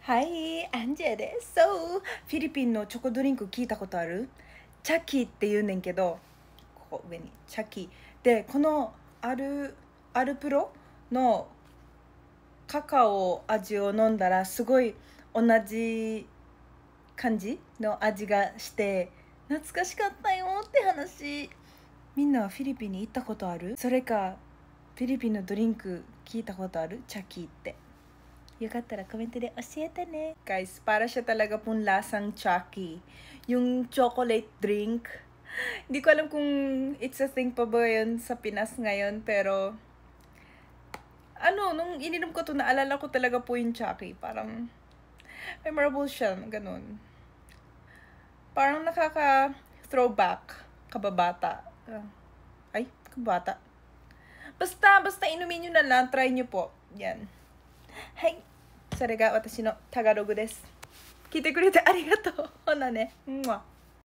はい、アンジェです。そう、フィリピンのチョコドリンク聞いたことある？チャキって言うねんけど、ここ上にチャキ。で、このアルプロのカカオ味を飲んだらすごい同じ感じの味がして懐かしかったよって話。みんなはフィリピンに行ったことある？それかフィリピンのドリンク聞いたことある？チャキって。よかったらコメントで教えてね。Guys, para siya talaga pong lasang Chucky. Yung chocolate drink. Hindi ko alam kung it's a thing pa ba yun sa Pinas ngayon. Pero, nung ininom ko to, naalala ko talaga po yung Chucky. Parang, memorable siya. Ganun. Parang nakaka-throwback. Kababata. Ay, kababata. Basta inumin nyo na lang. Try nyo po. Yan. はい、それが私のタガログです。聞いてくれてありがとう。ほなね。